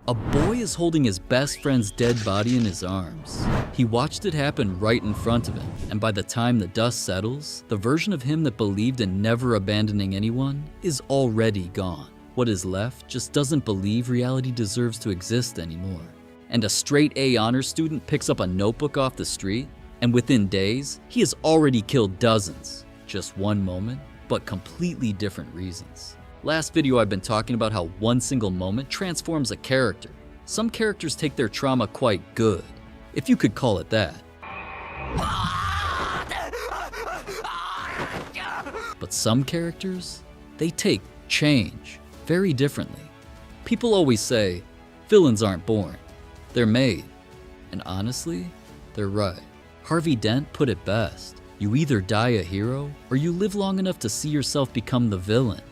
A boy is holding his best friend's dead body in his arms. He watched it happen right in front of him, and by the time the dust settles, the version of him that believed in never abandoning anyone is already gone. What is left just doesn't believe reality deserves to exist anymore. And a straight A honors student picks up a notebook off the street, and within days, he has already killed dozens. Just one moment, but completely different reasons. Last video I've been talking about how one single moment transforms a character. Some characters take their trauma quite good, if you could call it that. But some characters, they take change very differently. People always say, villains aren't born, they're made. And honestly, they're right. Harvey Dent put it best. You either die a hero, or you live long enough to see yourself become the villain.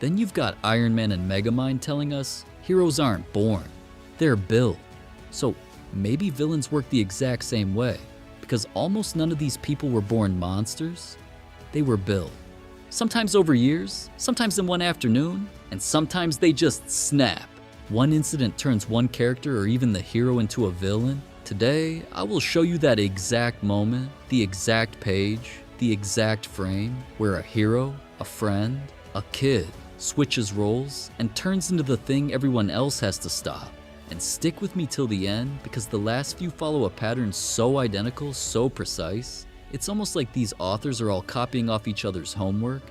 Then you've got Iron Man and Megamind telling us heroes aren't born, they're built. So maybe villains work the exact same way, because almost none of these people were born monsters, they were built. Sometimes over years, sometimes in one afternoon, and sometimes they just snap. One incident turns one character or even the hero into a villain. Today, I will show you that exact moment, the exact page, the exact frame, where a hero, a friend, a kid switches roles and turns into the thing everyone else has to stop. And stick with me till the end, because the last few follow a pattern so identical, so precise, it's almost like these authors are all copying off each other's homework.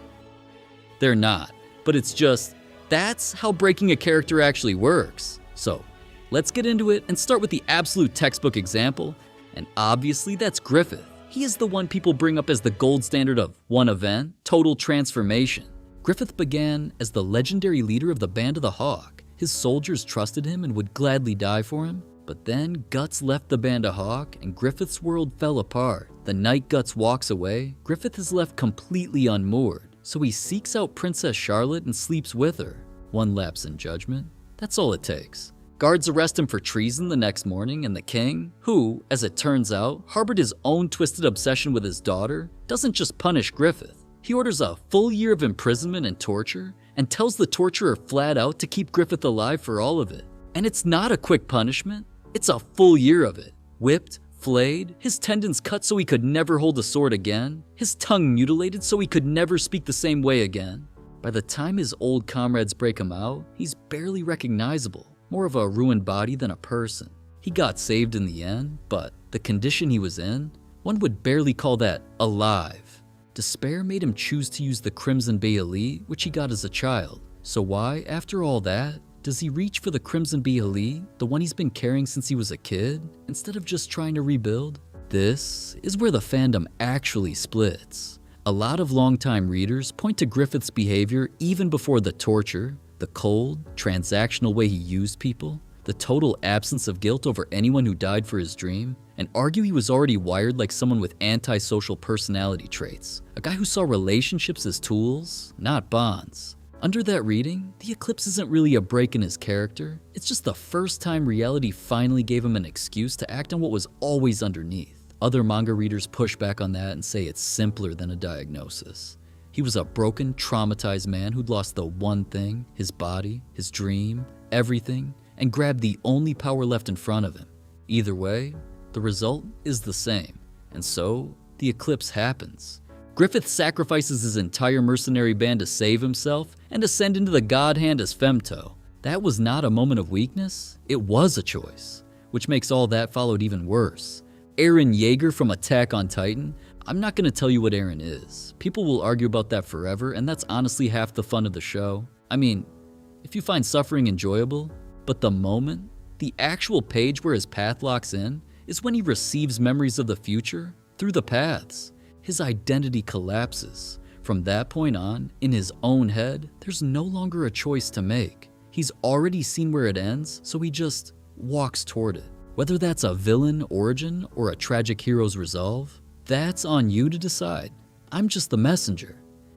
They're not, but it's just, that's how breaking a character actually works. So let's get into it and start with the absolute textbook example, and obviously that's Griffith. He is the one people bring up as the gold standard of one event, total transformation. Griffith began as the legendary leader of the Band of the Hawk. His soldiers trusted him and would gladly die for him. But then Guts left the Band of Hawk and Griffith's world fell apart. The night Guts walks away, Griffith is left completely unmoored. So he seeks out Princess Charlotte and sleeps with her. One lapse in judgment, that's all it takes. Guards arrest him for treason the next morning, and the king, who, as it turns out, harbored his own twisted obsession with his daughter, doesn't just punish Griffith. He orders a full year of imprisonment and torture, and tells the torturer flat out to keep Griffith alive for all of it. And it's not a quick punishment, it's a full year of it. Whipped, flayed, his tendons cut so he could never hold a sword again, his tongue mutilated so he could never speak the same way again. By the time his old comrades break him out, he's barely recognizable, more of a ruined body than a person. He got saved in the end, but the condition he was in, one would barely call that alive. Despair made him choose to use the Crimson Bay Elite, which he got as a child. So why, after all that, does he reach for the Crimson Bay Elite, the one he's been carrying since he was a kid, instead of just trying to rebuild? This is where the fandom actually splits. A lot of longtime readers point to Griffith's behavior even before the torture, the cold, transactional way he used people, the total absence of guilt over anyone who died for his dream, and argue he was already wired like someone with antisocial personality traits, a guy who saw relationships as tools, not bonds. Under that reading, the eclipse isn't really a break in his character, it's just the first time reality finally gave him an excuse to act on what was always underneath. Other manga readers push back on that and say it's simpler than a diagnosis. He was a broken, traumatized man who'd lost the one thing, his body, his dream, everything, and grabbed the only power left in front of him. Either way, the result is the same, and so the eclipse happens. Griffith sacrifices his entire mercenary band to save himself and ascend into the god hand as Femto. That was not a moment of weakness, it was a choice, which makes all that followed even worse. Eren Yeager from Attack on Titan, I'm not gonna tell you what Eren is. People will argue about that forever, and that's honestly half the fun of the show. I mean, if you find suffering enjoyable, but the moment, the actual page where his path locks in, is when he receives memories of the future through the paths. His identity collapses. From that point on, in his own head, there's no longer a choice to make. He's already seen where it ends, so he just walks toward it. Whether that's a villain origin or a tragic hero's resolve, that's on you to decide. I'm just the messenger.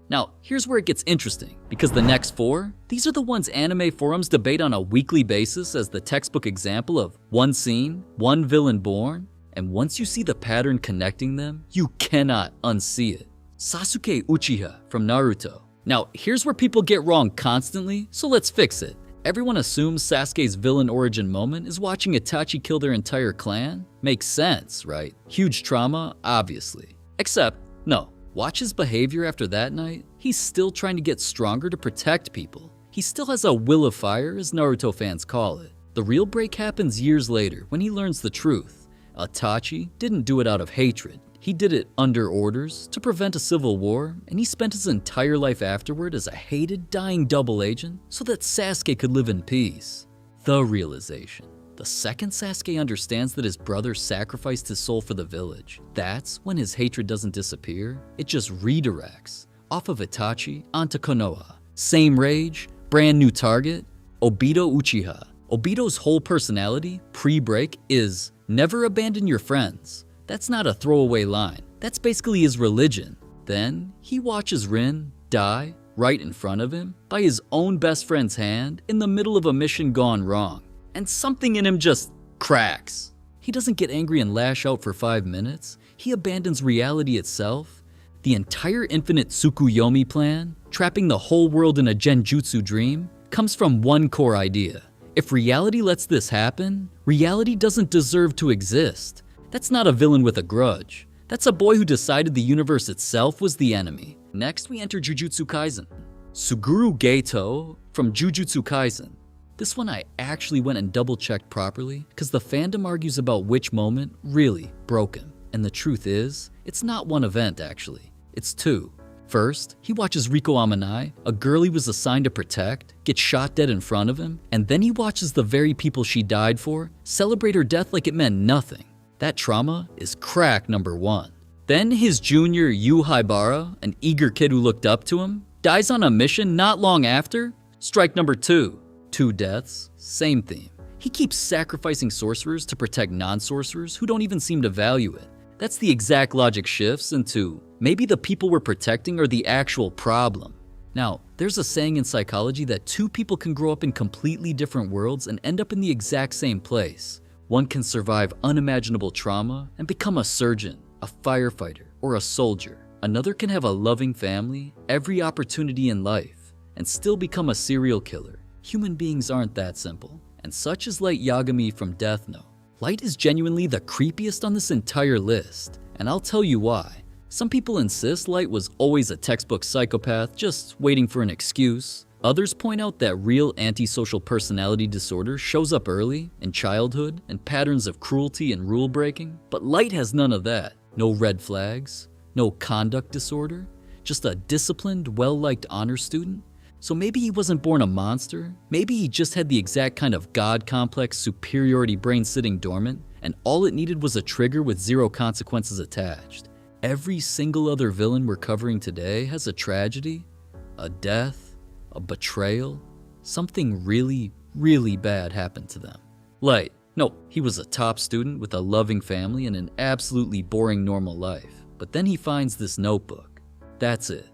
Now, here's where it gets interesting, because the next four, these are the ones anime forums debate on a weekly basis as the textbook example of one scene, one villain born, and once you see the pattern connecting them, you cannot unsee it. Sasuke Uchiha from Naruto. Now, here's where people get wrong constantly, so let's fix it. Everyone assumes Sasuke's villain origin moment is watching Itachi kill their entire clan. Makes sense, right? Huge trauma, obviously. Except, no. Watch his behavior after that night. He's still trying to get stronger to protect people. He still has a will of fire, as Naruto fans call it. The real break happens years later when he learns the truth. Itachi didn't do it out of hatred. He did it under orders to prevent a civil war, and he spent his entire life afterward as a hated, dying double agent so that Sasuke could live in peace. The realization. The second Sasuke understands that his brother sacrificed his soul for the village, that's when his hatred doesn't disappear, it just redirects. Off of Itachi onto Konoha. Same rage, brand new target, Obito Uchiha. Obito's whole personality, pre-break, is never abandon your friends. That's not a throwaway line. That's basically his religion. Then, he watches Rin die right in front of him by his own best friend's hand in the middle of a mission gone wrong. And something in him just cracks. He doesn't get angry and lash out for 5 minutes. He abandons reality itself. The entire infinite Tsukuyomi plan, trapping the whole world in a genjutsu dream, comes from one core idea. If reality lets this happen, reality doesn't deserve to exist. That's not a villain with a grudge. That's a boy who decided the universe itself was the enemy. Next, we enter Jujutsu Kaisen. Suguru Geto from Jujutsu Kaisen. This one I actually went and double-checked properly because the fandom argues about which moment really broke him. And the truth is, it's not one event actually, it's two. First, he watches Riko Amanai, a girl he was assigned to protect, get shot dead in front of him, and then he watches the very people she died for celebrate her death like it meant nothing. That trauma is crack number one. Then his junior Yu Haibara, an eager kid who looked up to him, dies on a mission not long after. Strike number two. 2 deaths, same theme. He keeps sacrificing sorcerers to protect non-sorcerers who don't even seem to value it. That's the exact logic shifts into maybe the people we're protecting are the actual problem. Now, there's a saying in psychology that 2 people can grow up in completely different worlds and end up in the exact same place. One can survive unimaginable trauma and become a surgeon, a firefighter, or a soldier. Another can have a loving family, every opportunity in life, and still become a serial killer. Human beings aren't that simple, and such is Light Yagami from Death Note. Light is genuinely the creepiest on this entire list, and I'll tell you why. Some people insist Light was always a textbook psychopath, just waiting for an excuse. Others point out that real antisocial personality disorder shows up early, in childhood, and patterns of cruelty and rule breaking, but Light has none of that. No red flags, no conduct disorder, just a disciplined, well-liked honor student. So maybe he wasn't born a monster, maybe he just had the exact kind of God complex superiority brain sitting dormant, and all it needed was a trigger with 0 consequences attached. Every single other villain we're covering today has a tragedy, a death, a betrayal, something really, really bad happened to them. Light, no, he was a top student with a loving family and an absolutely boring normal life. But then he finds this notebook. That's it.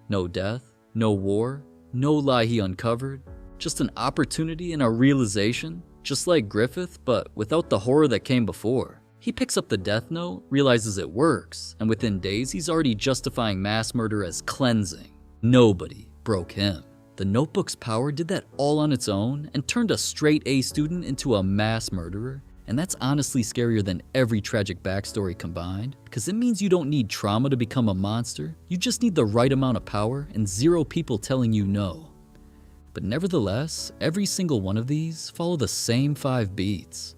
No death, no war, no lie he uncovered, just an opportunity and a realization, just like Griffith, but without the horror that came before. He picks up the death note, realizes it works, and within days he's already justifying mass murder as cleansing. Nobody broke him. The notebook's power did that all on its own and turned a straight A student into a mass murderer. And that's honestly scarier than every tragic backstory combined, because it means you don't need trauma to become a monster, you just need the right amount of power and 0 people telling you no. But nevertheless, every single one of these follow the same 5 beats.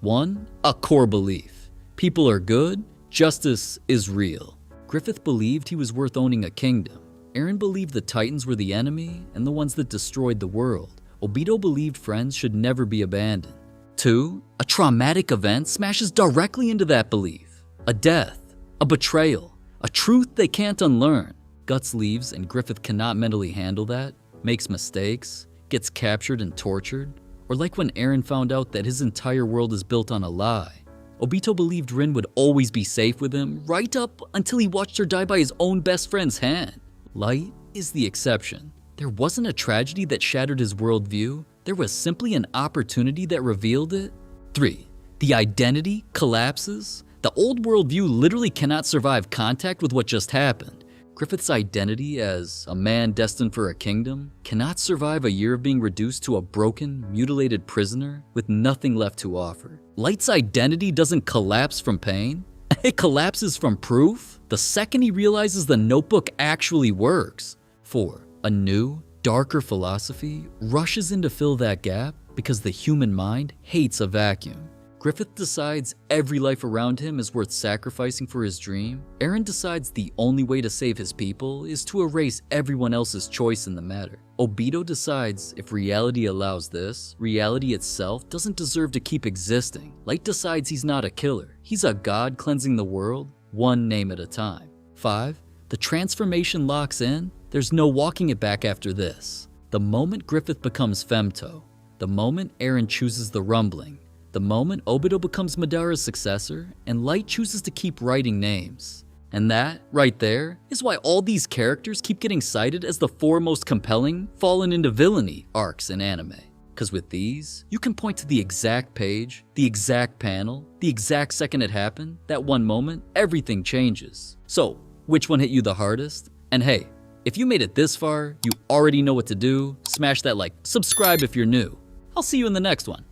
1. A core belief. People are good, justice is real. Griffith believed he was worth owning a kingdom. Eren believed the Titans were the enemy and the ones that destroyed the world. Obito believed friends should never be abandoned. 2. A traumatic event smashes directly into that belief. A death, a betrayal, a truth they can't unlearn. Guts leaves and Griffith cannot mentally handle that, makes mistakes, gets captured and tortured. Or like when Eren found out that his entire world is built on a lie. Obito believed Rin would always be safe with him, right up until he watched her die by his own best friend's hand. Light is the exception. There wasn't a tragedy that shattered his worldview. There was simply an opportunity that revealed it. 3. The identity collapses. The old worldview literally cannot survive contact with what just happened. Griffith's identity as a man destined for a kingdom cannot survive a year of being reduced to a broken, mutilated prisoner with nothing left to offer. Light's identity doesn't collapse from pain. It collapses from proof the second he realizes the notebook actually works. 4. A new, darker philosophy rushes in to fill that gap because the human mind hates a vacuum. Griffith decides every life around him is worth sacrificing for his dream. Aaron decides the only way to save his people is to erase everyone else's choice in the matter. Obito decides if reality allows this, reality itself doesn't deserve to keep existing. Light decides he's not a killer. He's a god cleansing the world, one name at a time. 5. The transformation locks in. There's no walking it back after this. The moment Griffith becomes Femto, the moment Aaron chooses the rumbling, the moment Obito becomes Madara's successor, and Light chooses to keep writing names. And that, right there, is why all these characters keep getting cited as the 4 most compelling fallen into villainy arcs in anime. Cause with these, you can point to the exact page, the exact panel, the exact second it happened, that one moment, everything changes. So, which one hit you the hardest? And hey, if you made it this far, you already know what to do. Smash that like, subscribe if you're new. I'll see you in the next one.